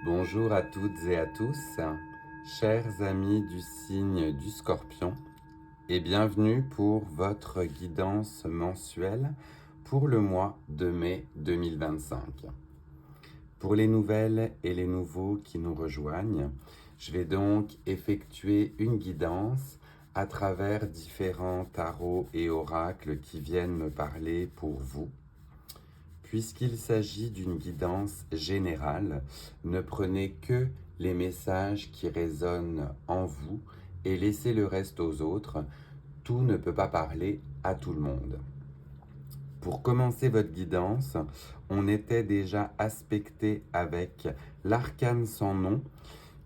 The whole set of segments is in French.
Bonjour à toutes et à tous, chers amis du signe du Scorpion, et bienvenue pour votre guidance mensuelle pour le mois de mai 2025. Pour les nouvelles et les nouveaux qui nous rejoignent, je vais donc effectuer une guidance à travers différents tarots et oracles qui viennent me parler pour vous. Puisqu'il s'agit d'une guidance générale, ne prenez que les messages qui résonnent en vous et laissez le reste aux autres. Tout ne peut pas parler à tout le monde. Pour commencer votre guidance, on était déjà aspecté avec l'arcane sans nom,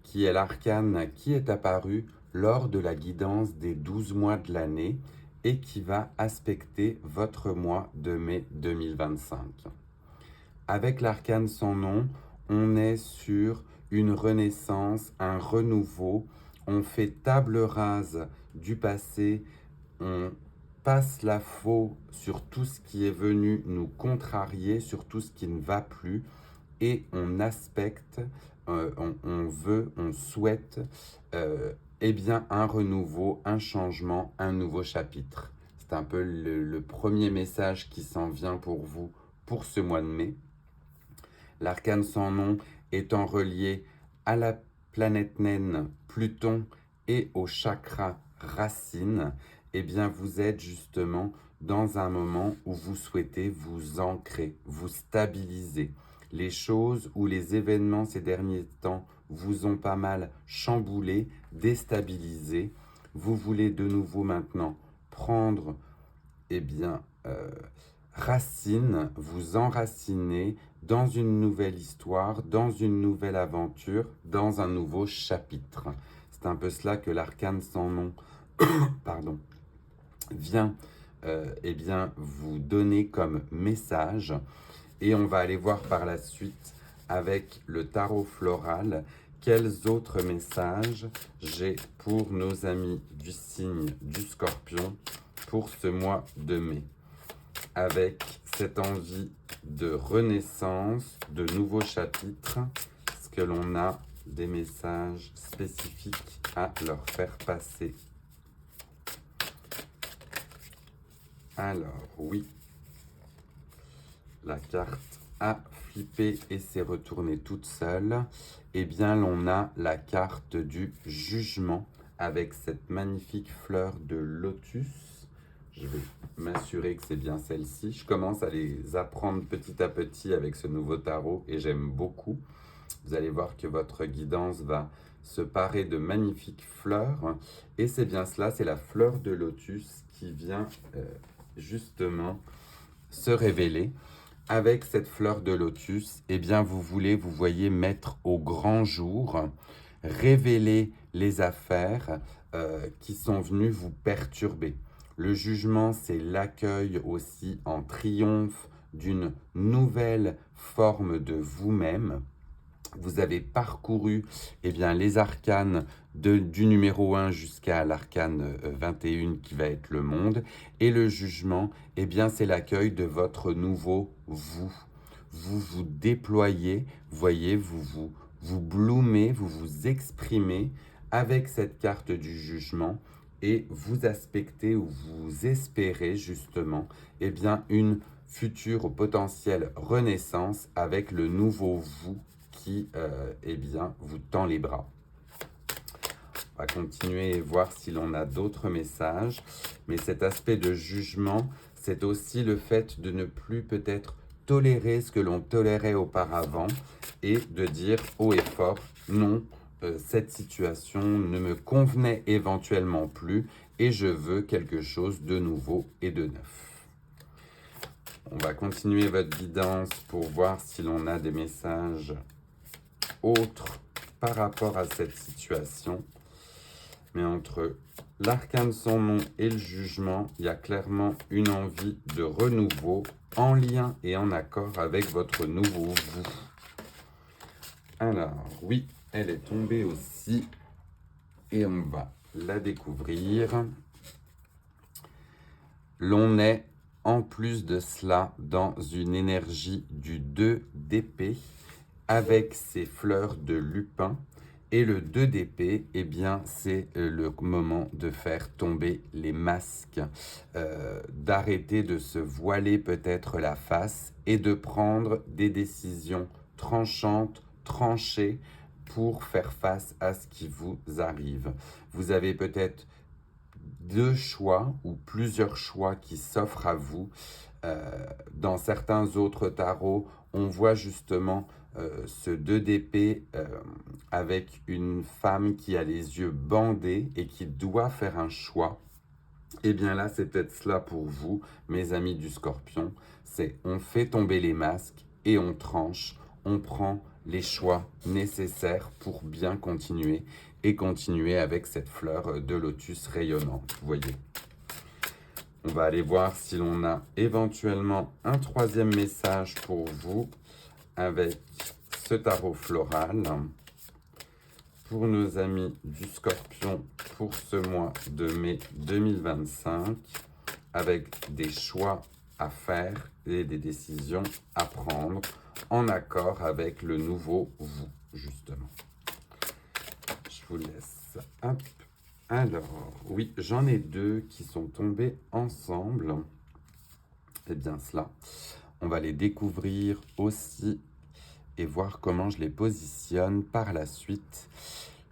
qui est l'arcane qui est apparu lors de la guidance des 12 mois de l'année et qui va aspecter votre mois de mai 2025. Avec l'arcane sans nom, on est sur une renaissance, un renouveau. On fait table rase du passé, on passe la faux sur tout ce qui est venu nous contrarier, sur tout ce qui ne va plus, et on aspecte, on souhaite eh bien, un renouveau, un changement, un nouveau chapitre. C'est un peu le premier message qui s'en vient pour vous pour ce mois de mai. L'arcane sans nom étant relié à la planète naine Pluton et au chakra racine, eh bien vous êtes justement dans un moment où vous souhaitez vous ancrer, vous stabiliser. Les choses ou les événements ces derniers temps vous ont pas mal chamboulé, déstabilisé. Vous voulez de nouveau maintenant prendre eh bien, racine, vous enraciner dans une nouvelle histoire, dans une nouvelle aventure, dans un nouveau chapitre. C'est un peu cela que l'arcane sans nom pardon, vient eh bien, vous donner comme message. Et on va aller voir par la suite avec le tarot floral quels autres messages j'ai pour nos amis du signe du Scorpion pour ce mois de mai, avec cette envie de renaissance, de nouveaux chapitres. Est-ce que l'on a des messages spécifiques à leur faire passer? Alors, oui, la carte a flippé et s'est retournée toute seule. Eh bien, l'on a la carte du jugement avec cette magnifique fleur de lotus. Je vais m'assurer que c'est bien celle-ci. Je commence à les apprendre petit à petit avec ce nouveau tarot et j'aime beaucoup. Vous allez voir que votre guidance va se parer de magnifiques fleurs. Et c'est bien cela, c'est la fleur de lotus qui vient justement se révéler. Avec cette fleur de lotus, eh bien vous voyez mettre au grand jour, révéler les affaires qui sont venues vous perturber. Le jugement, c'est l'accueil aussi en triomphe d'une nouvelle forme de vous-même. Vous avez parcouru eh bien, les arcanes du numéro 1 jusqu'à l'arcane 21 qui va être le monde. Et le jugement, eh bien, c'est l'accueil de votre nouveau vous. Vous vous déployez, voyez, vous bloomez, vous vous exprimez avec cette carte du jugement et vous aspectez ou vous espérez justement eh bien, une future au potentiel renaissance avec le nouveau vous qui eh bien, vous tend les bras. On va continuer et voir si l'on a d'autres messages. Mais cet aspect de jugement, c'est aussi le fait de ne plus peut-être tolérer ce que l'on tolérait auparavant et de dire haut et fort, non, cette situation ne me convenait éventuellement plus et je veux quelque chose de nouveau et de neuf. On va continuer votre guidance pour voir si l'on a des messages autres par rapport à cette situation. Mais entre l'arcane sans nom et le jugement, il y a clairement une envie de renouveau en lien et en accord avec votre nouveau vous. Alors, oui, elle est tombée aussi et on va la découvrir. L'on est en plus de cela dans une énergie du 2 d'épée avec ses fleurs de lupin. Et le 2 d'épée, eh bien, c'est le moment de faire tomber les masques, d'arrêter de se voiler peut-être la face et de prendre des décisions tranchantes, tranchées pour faire face à ce qui vous arrive. Vous avez peut-être deux choix ou plusieurs choix qui s'offrent à vous. Dans certains autres tarots, on voit justement ce 2 d'épée avec une femme qui a les yeux bandés et qui doit faire un choix. Et bien là, c'est peut-être cela pour vous, mes amis du Scorpion. C'est on fait tomber les masques et on tranche, on prend les choix nécessaires pour bien continuer et continuer avec cette fleur de lotus rayonnante, vous voyez. On va aller voir si l'on a éventuellement un troisième message pour vous avec ce tarot floral. Pour nos amis du Scorpion pour ce mois de mai 2025, avec des choix à faire et des décisions à prendre en accord avec le nouveau vous, justement. Je vous laisse. Hop. Alors, oui, j'en ai deux qui sont tombés ensemble. C'est bien cela. On va les découvrir aussi et voir comment je les positionne par la suite.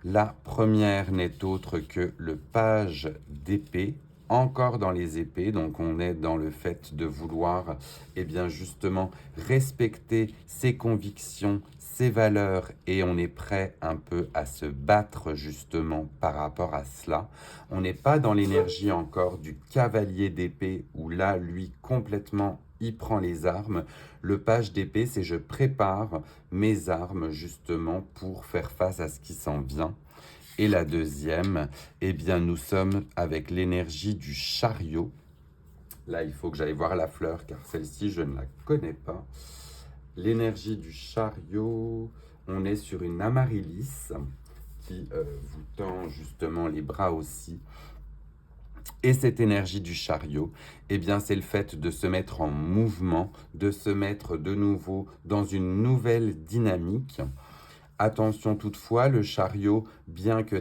La première n'est autre que le page d'épée, encore dans les épées, donc on est dans le fait de vouloir, eh bien justement, respecter ses convictions, ses valeurs, et on est prêt un peu à se battre justement par rapport à cela. On n'est pas dans l'énergie encore du cavalier d'épée, où là, lui, complètement, il prend les armes. Le page d'épée, c'est je prépare mes armes justement pour faire face à ce qui s'en vient. Et la deuxième, eh bien nous sommes avec l'énergie du chariot. Là, il faut que j'aille voir la fleur car celle-ci, je ne la connais pas. L'énergie du chariot, on est sur une amaryllis qui vous tend justement les bras aussi. Et cette énergie du chariot, eh bien, c'est le fait de se mettre en mouvement, de se mettre de nouveau dans une nouvelle dynamique. Attention toutefois, le chariot, bien que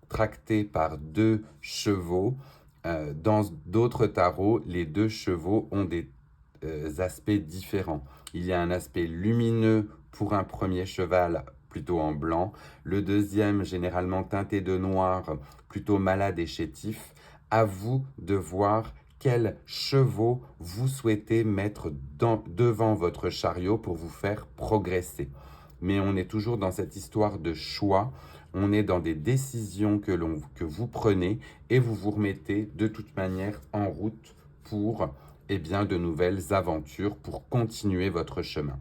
tracté par deux chevaux, dans d'autres tarots, les deux chevaux ont des aspects différents. Il y a un aspect lumineux pour un premier cheval, plutôt en blanc. Le deuxième, généralement teinté de noir, plutôt malade et chétif. À vous de voir quels chevaux vous souhaitez mettre devant votre chariot pour vous faire progresser. Mais on est toujours dans cette histoire de choix. On est dans des décisions que vous prenez et vous vous remettez de toute manière en route pour eh bien, de nouvelles aventures, pour continuer votre chemin.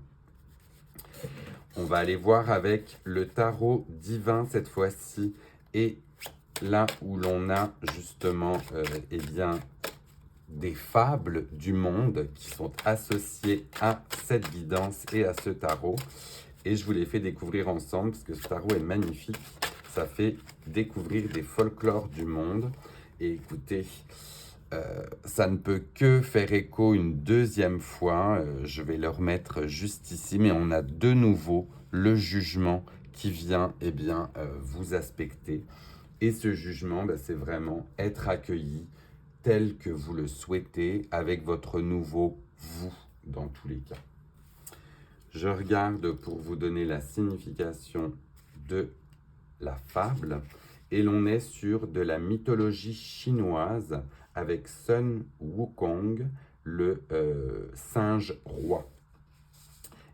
On va aller voir avec le tarot divin cette fois-ci, et là où l'on a justement eh bien, des fables du monde qui sont associées à cette guidance et à ce tarot. Et je vous les fais découvrir ensemble parce que ce tarot est magnifique. Ça fait découvrir des folklores du monde. Et écoutez, ça ne peut que faire écho une deuxième fois. Je vais le remettre juste ici. Mais on a de nouveau le jugement qui vient eh bien, vous aspecter. Et ce jugement, c'est vraiment être accueilli tel que vous le souhaitez avec votre nouveau vous dans tous les cas. Je regarde pour vous donner la signification de la fable et l'on est sur de la mythologie chinoise avec Sun Wukong, le singe roi.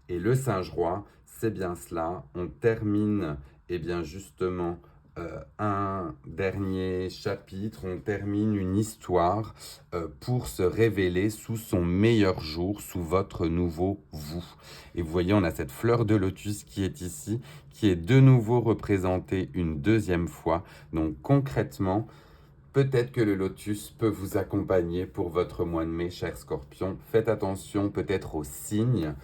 Et le singe roi, c'est bien cela. On termine eh bien justement un dernier chapitre, on termine une histoire pour se révéler sous son meilleur jour, sous votre nouveau vous. Et vous voyez, on a cette fleur de lotus qui est ici, qui est de nouveau représentée une deuxième fois. Donc concrètement, peut-être que le lotus peut vous accompagner pour votre mois de mai, chers scorpions. Faites attention peut-être aux signes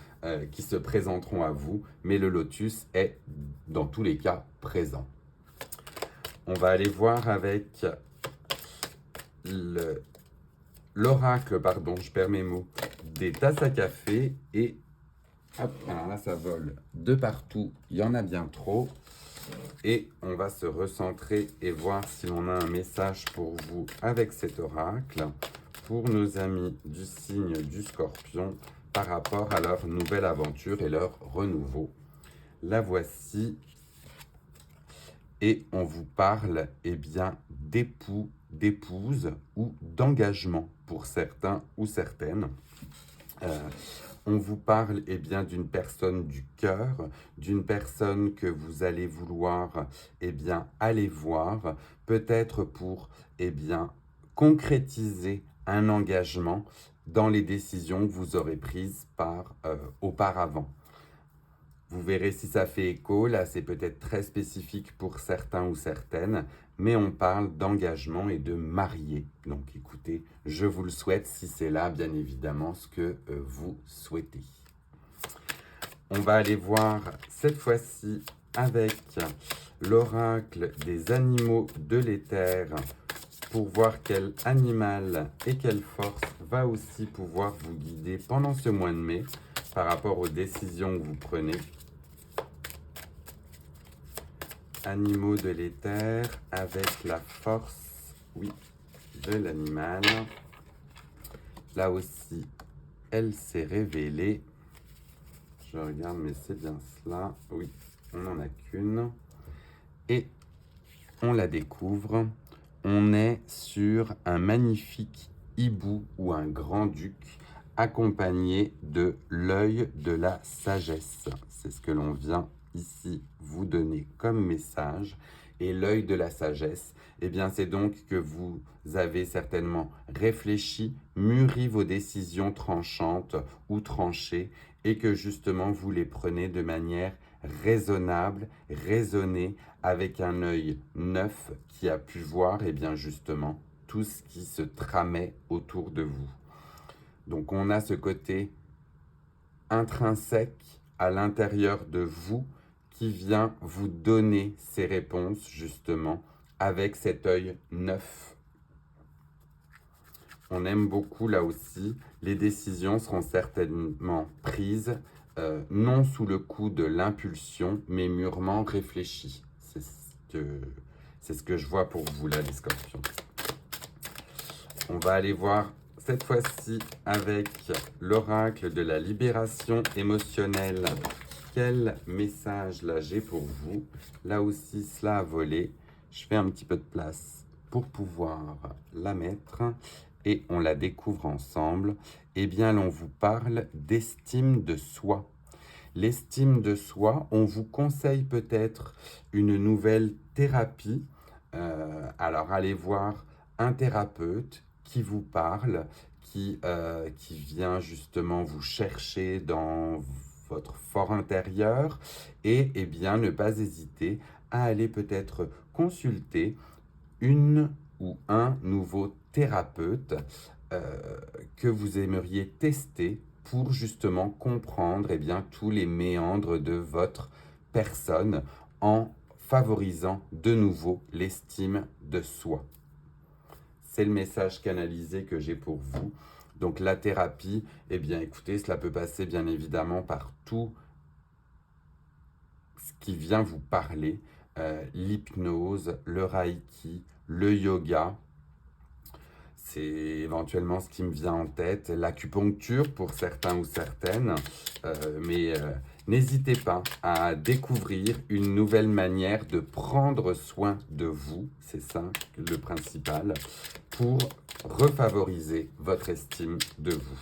qui se présenteront à vous, mais le lotus est dans tous les cas présent. On va aller voir avec l'oracle, pardon, je perds mes mots, des tasses à café et Hop, alors là, ça vole de partout. Il y en a bien trop. Et on va se recentrer et voir si on a un message pour vous avec cet oracle, pour nos amis du signe du Scorpion, par rapport à leur nouvelle aventure et leur renouveau. La voici. Et on vous parle, eh bien, d'époux, d'épouse ou d'engagement pour certains ou certaines. On vous parle eh bien, d'une personne du cœur, d'une personne que vous allez vouloir eh bien, aller voir, peut-être pour eh bien, concrétiser un engagement dans les décisions que vous aurez prises auparavant. Vous verrez si ça fait écho, là c'est peut-être très spécifique pour certains ou certaines, mais on parle d'engagement et de marié. Donc écoutez, je vous le souhaite si c'est là bien évidemment ce que vous souhaitez. On va aller voir cette fois-ci avec l'oracle des animaux de l'éther pour voir quel animal et quelle force va aussi pouvoir vous guider pendant ce mois de mai par rapport aux décisions que vous prenez. Animaux de l'éther avec la force, oui, de l'animal. Là aussi, elle s'est révélée. Je regarde, mais c'est bien cela. Oui, on n'en a qu'une. Et on la découvre. On est sur un magnifique hibou ou un grand-duc accompagné de l'œil de la sagesse. C'est ce que l'on vient ici vous donner comme message. Et l'œil de la sagesse, eh bien c'est donc que vous avez certainement réfléchi, mûri vos décisions tranchantes ou tranchées et que justement vous les prenez de manière raisonnable, raisonnée, avec un œil neuf qui a pu voir eh bien justement tout ce qui se tramait autour de vous. Donc on a ce côté intrinsèque à l'intérieur de vous qui vient vous donner ces réponses justement avec cet œil neuf. On aime beaucoup là aussi, les décisions seront certainement prises non sous le coup de l'impulsion, mais mûrement réfléchies. C'est ce que je vois pour vous là, les scorpions. On va aller voir cette fois-ci avec l'oracle de la libération émotionnelle. Quel message là j'ai pour vous? Là aussi, cela a volé. Je fais un petit peu de place pour pouvoir la mettre et on la découvre ensemble. Eh bien, l'on vous parle d'estime de soi. L'estime de soi, on vous conseille peut-être une nouvelle thérapie. Alors, allez voir un thérapeute qui vous parle, qui vient justement vous chercher dans votre fort intérieur et eh bien ne pas hésiter à aller peut-être consulter une ou un nouveau thérapeute que vous aimeriez tester pour justement comprendre eh bien, tous les méandres de votre personne en favorisant de nouveau l'estime de soi. C'est le message canalisé que j'ai pour vous. Donc la thérapie, eh bien écoutez, cela peut passer bien évidemment par tout ce qui vient vous parler, l'hypnose, le reiki, le yoga. C'est éventuellement ce qui me vient en tête, l'acupuncture pour certains ou certaines, mais n'hésitez pas à découvrir une nouvelle manière de prendre soin de vous, c'est ça le principal, pour refavoriser votre estime de vous.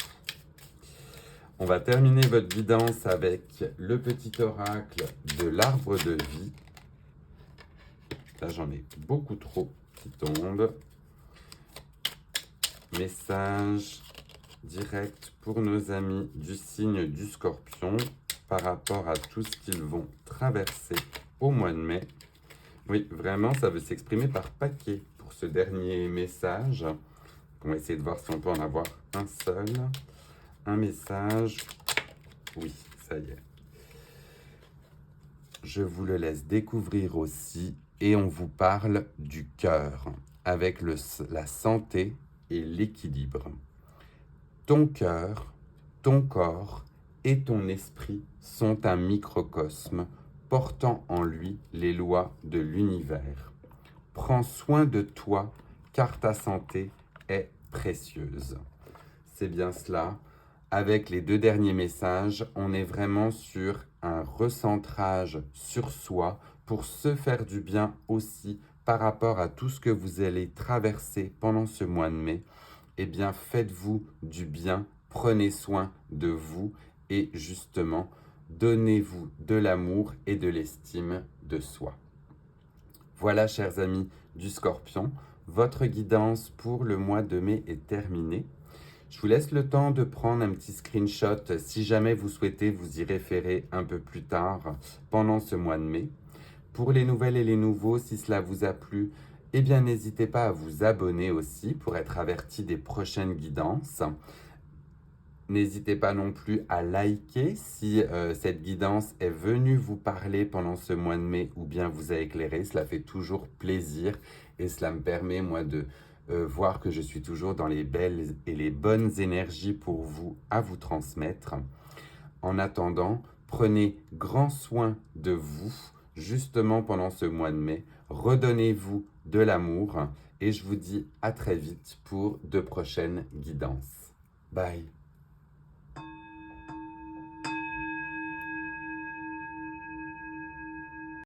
On va terminer votre guidance avec le petit oracle de l'arbre de vie. Là, j'en ai beaucoup trop qui tombent. Message direct pour nos amis du signe du Scorpion par rapport à tout ce qu'ils vont traverser au mois de mai. Oui, vraiment, ça veut s'exprimer par paquet pour ce dernier message. On va essayer de voir si on peut en avoir un seul. Un message. Oui, ça y est. Je vous le laisse découvrir aussi et on vous parle du cœur avec la santé et l'équilibre. Ton cœur, ton corps et ton esprit sont un microcosme portant en lui les lois de l'univers. Prends soin de toi, car ta santé est précieuse. C'est bien cela. Avec les 2 derniers messages, on est vraiment sur un recentrage sur soi pour se faire du bien aussi par rapport à tout ce que vous allez traverser pendant ce mois de mai. Eh bien, faites-vous du bien, prenez soin de vous et justement, donnez-vous de l'amour et de l'estime de soi. Voilà, chers amis du Scorpion, votre guidance pour le mois de mai est terminée. Je vous laisse le temps de prendre un petit screenshot si jamais vous souhaitez vous y référer un peu plus tard pendant ce mois de mai. Pour les nouvelles et les nouveaux, si cela vous a plu, eh bien n'hésitez pas à vous abonner aussi pour être averti des prochaines guidances. N'hésitez pas non plus à liker si cette guidance est venue vous parler pendant ce mois de mai ou bien vous a éclairé. Cela fait toujours plaisir et cela me permet, moi, de voir que je suis toujours dans les belles et les bonnes énergies pour vous à vous transmettre. En attendant, prenez grand soin de vous, justement pendant ce mois de mai. Redonnez-vous de l'amour et je vous dis à très vite pour de prochaines guidances. Bye!